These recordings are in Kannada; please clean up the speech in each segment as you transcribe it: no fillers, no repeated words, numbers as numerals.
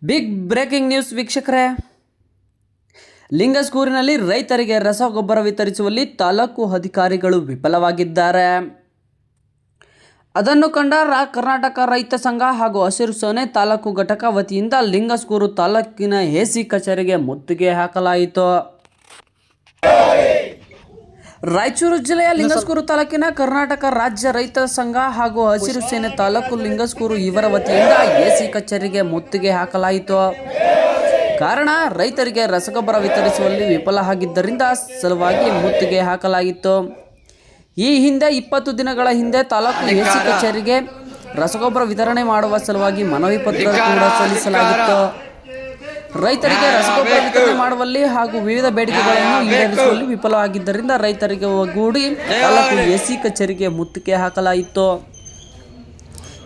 ಬಿಗ್ ಬ್ರೇಕಿಂಗ್ ನ್ಯೂಸ್ ವೀಕ್ಷಕರೇ, ಲಿಂಗಸ್ಗೂರಿನಲ್ಲಿ ರೈತರಿಗೆ ರಸಗೊಬ್ಬರ ವಿತರಿಸುವಲ್ಲಿ ತಾಲೂಕು ಅಧಿಕಾರಿಗಳು ವಿಫಲವಾಗಿದ್ದಾರೆ. ಅದನ್ನು ಕಂಡ ಕರ್ನಾಟಕ ರೈತ ಸಂಘ ಹಾಗೂ ಹಸಿರು ಸೇನೆ ತಾಲೂಕು ಘಟಕ ವತಿಯಿಂದ ಲಿಂಗಸ್ಗೂರು ತಾಲೂಕಿನ ಎಸಿ ಕಚೇರಿಗೆ ಮುತ್ತಿಗೆ ಹಾಕಲಾಯಿತು. ರಾಯಚೂರು ಜಿಲ್ಲೆಯ ಲಿಂಗಸ್ಗೂರು ತಾಲೂಕಿನ ಕರ್ನಾಟಕ ರಾಜ್ಯ ರೈತ ಸಂಘ ಹಾಗೂ ಹಸಿರು ಸೇನೆ ತಾಲೂಕು ಲಿಂಗಸ್ಗೂರು ಇವರ ವತಿಯಿಂದ ಎಸಿ ಕಚೇರಿಗೆ ಮುತ್ತಿಗೆ ಹಾಕಲಾಯಿತು. ಕಾರಣ ರೈತರಿಗೆ ರಸಗೊಬ್ಬರ ವಿತರಿಸುವಲ್ಲಿ ವಿಫಲ ಆಗಿದ್ದರಿಂದ ಸಲುವಾಗಿ ಮುತ್ತಿಗೆ ಹಾಕಲಾಗಿತ್ತು. ಈ ಹಿಂದೆ 20 ದಿನಗಳ ಹಿಂದೆ ತಾಲೂಕು ಎಸಿ ಕಚೇರಿಗೆ ರಸಗೊಬ್ಬರ ವಿತರಣೆ ಮಾಡುವ ಸಲುವಾಗಿ ಮನವಿ ಪತ್ರ ಕೂಡ ಸಲ್ಲಿಸಲಾಗಿತ್ತು. ರೈತರಿಗೆ ರಸಗೊಬ್ಬರ ವಿತರಣೆ ಮಾಡುವಲ್ಲಿ ಹಾಗೂ ವಿವಿಧ ಬೇಡಿಕೆಗಳನ್ನು ಈಡೇರಿಸುವಲ್ಲಿ ವಿಫಲವಾಗಿದ್ದರಿಂದ ರೈತರಿಗೆ ಒಗ್ಗೂಡಿ ತಾಲೂಕು ಎಸಿ ಕಚೇರಿಗೆ ಮುತ್ತಿಗೆ ಹಾಕಲಾಯಿತು.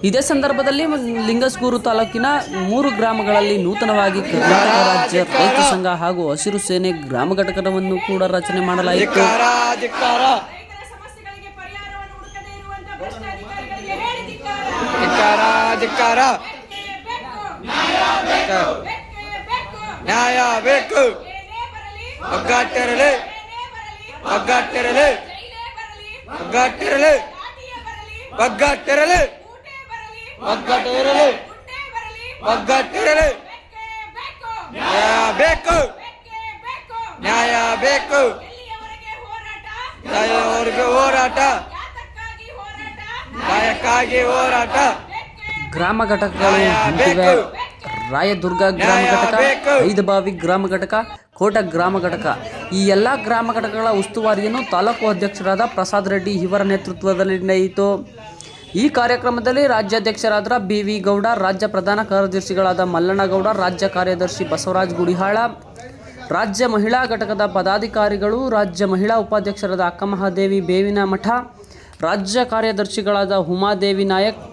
ಇದೇ ಸಂದರ್ಭದಲ್ಲಿ ಲಿಂಗಸ್ಗೂರು ತಾಲೂಕಿನ 3 ಗ್ರಾಮಗಳಲ್ಲಿ ನೂತನವಾಗಿ ಕರ್ನಾಟಕ ರಾಜ್ಯ ರೈತ ಸಂಘ ಹಾಗೂ ಹಸಿರು ಸೇನೆ ಗ್ರಾಮ ಘಟಕವನ್ನು ಕೂಡ ರಚನೆ ಮಾಡಲಾಯಿತು. ನ್ಯಾಯ ಬೇಕು, ಒಗ್ಗಟ್ಟಿರಲಿ, ಒಗ್ಗಟ್ಟಿರಲಿ, ಒಗ್ಗಟ್ಟಿರಲಿ, ಒಗ್ಗಟ್ಟಿರಲಿ, ಒಗ್ಗಟ್ಟಿರಲಿ, ಒಗ್ಗಟ್ಟಿರಲಿ. ನ್ಯಾಯ ಬೇಕು, ನ್ಯಾಯ ಬೇಕು, ನ್ಯಾಯವರೆಗೆ ಹೋರಾಟ, ನ್ಯಾಯಕ್ಕಾಗಿ ಹೋರಾಟ. ಗ್ರಾಮ ಘಟಕಗಳು ಇವೆ. ರಾಯದುರ್ಗ ಗ್ರಾಮ ಘಟಕ, ಐದಬಾವಿ ಗ್ರಾಮ ಘಟಕ, ಕೋಟ ಗ್ರಾಮ ಘಟಕ. ಈ ಎಲ್ಲ ಗ್ರಾಮ ಘಟಕಗಳ ಉಸ್ತುವಾರಿಯನ್ನು ತಾಲೂಕು ಅಧ್ಯಕ್ಷರಾದ ಪ್ರಸಾದ್ ರೆಡ್ಡಿ ಇವರ ನೇತೃತ್ವದಲ್ಲಿ ನಡೆಯಿತು. ಈ ಕಾರ್ಯಕ್ರಮದಲ್ಲಿ ರಾಜ್ಯಾಧ್ಯಕ್ಷರಾದ BV ಗೌಡ, ರಾಜ್ಯ ಪ್ರಧಾನ ಕಾರ್ಯದರ್ಶಿಗಳಾದ ಮಲ್ಲಣ್ಣಗೌಡ, ರಾಜ್ಯ ಕಾರ್ಯದರ್ಶಿ ಬಸವರಾಜ್ ಗುಡಿಹಾಳ, ರಾಜ್ಯ ಮಹಿಳಾ ಘಟಕದ ಪದಾಧಿಕಾರಿಗಳು, ರಾಜ್ಯ ಮಹಿಳಾ ಉಪಾಧ್ಯಕ್ಷರಾದ ಅಕ್ಕಮಹಾದೇವಿ ಬೇವಿನ ಮಠ, ರಾಜ್ಯ ಕಾರ್ಯದರ್ಶಿಗಳಾದ ಉಮಾದೇವಿ ನಾಯಕ್,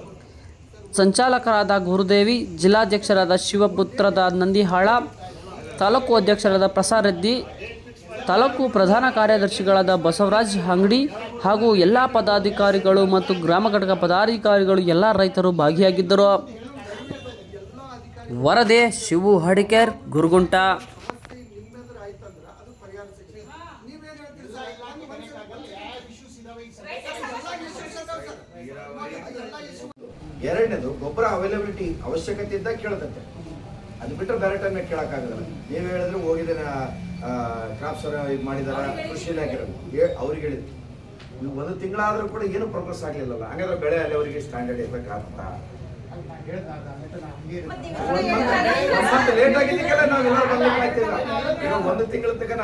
ಸಂಚಾಲಕರಾದ ಗುರುದೇವಿ, ಜಿಲ್ಲಾಧ್ಯಕ್ಷರಾದ ಶಿವಪುತ್ರದ ನಂದಿಹಾಳ, ತಾಲೂಕು ಅಧ್ಯಕ್ಷರಾದ ಪ್ರಸಾದ್ ರೆಡ್ಡಿ, ತಾಲೂಕು ಪ್ರಧಾನ ಕಾರ್ಯದರ್ಶಿಗಳಾದ ಬಸವರಾಜ್ ಅಂಗಡಿ ಹಾಗೂ ಎಲ್ಲ ಪದಾಧಿಕಾರಿಗಳು ಮತ್ತು ಗ್ರಾಮ ಘಟಕ ಪದಾಧಿಕಾರಿಗಳು ಎಲ್ಲ ರೈತರು ಭಾಗಿಯಾಗಿದ್ದರು. ವರದಿ ಶಿವು ಹಡಿಕೇರ್, ಗುರುಗುಂಟ. ಎರಡನೇದು ಗೊಬ್ಬರ ಅವೈಲಬಿಲಿಟಿ ಅವಶ್ಯಕತೆ ಇದ್ದಾಗ ಕೇಳತಂತೆ, ಅದು ಬಿಟ್ಟರೆ ಬೇರೆ ಟೈಮ್ ಕೇಳೋಕ್ಕಾಗಲ್ಲ. ನೀವು ಹೇಳಿದ್ರೆ ಹೋಗಿದೆ ಕ್ರಾಪ್ಸ್ ಇದು ಮಾಡಿದಾರ ಕೃಷಿ ಇಲಾಖೆಗಳು ಅವ್ರಿಗೆ ಹೇಳಿದ್ವಿ. ನೀವು 1 ತಿಂಗಳಾದ್ರೂ ಕೂಡ ಏನು ಪ್ರೋಗ್ರೆಸ್ ಆಗಲಿಲ್ಲಲ್ಲ. ಹಾಗಾದ್ರೆ ಬೆಳೆ ಅಲ್ಲಿ ಅವರಿಗೆ ಸ್ಟ್ಯಾಂಡರ್ಡ್ ಇರ್ಬೇಕಾಗ್ತಾ ಲೇಟ್ ಆಗಿದ್ದಕ್ಕೆಲ್ಲ ನಾವೆಲ್ಲ ಬರ್ಲಿಕ್ಕಾಗ್ತಿಲ್ಲ. ಈಗ 1 ತಿಂಗಳ ತನಕ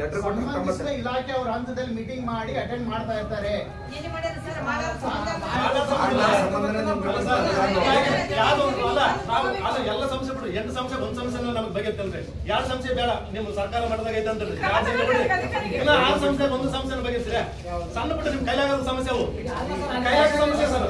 ಲೆಟರ್ ಕೊಟ್ಟು ಇಲಾಖೆ ಅವ್ರ ಹಂತದಲ್ಲಿ ಮೀಟಿಂಗ್ ಮಾಡಿ ಅಟೆಂಡ್ ಮಾಡ್ತಾ ಇರ್ತಾರೆ. ಎಲ್ಲ ಸಮಸ್ಯೆ ಬಿಡ್ರಿ, 8 ಸಮಸ್ಯೆ 1 ಸಮಸ್ಯೆ ನಮ್ಗೆ ಬಗೆತ್ತಲ್ರಿ. 2 ಸಮಸ್ಯೆ ಬೇಡ, ನಿಮ್ಮ ಸರ್ಕಾರ ಮಾಡಿದಾಗ ಐತಂತ್ರಿ. 6 ಸಮಸ್ಯೆ 1 ಸಮಸ್ಯೆ ಬಗೆತ್ತೀರ. ಸಣ್ಣ ಪುಟ್ಟ ನಿಮ್ ಕೈಲಾಗದ ಸಮಸ್ಯೆ ಅವು, ಕೈಲಾಗ ಸಮಸ್ಯೆ ಸರ್.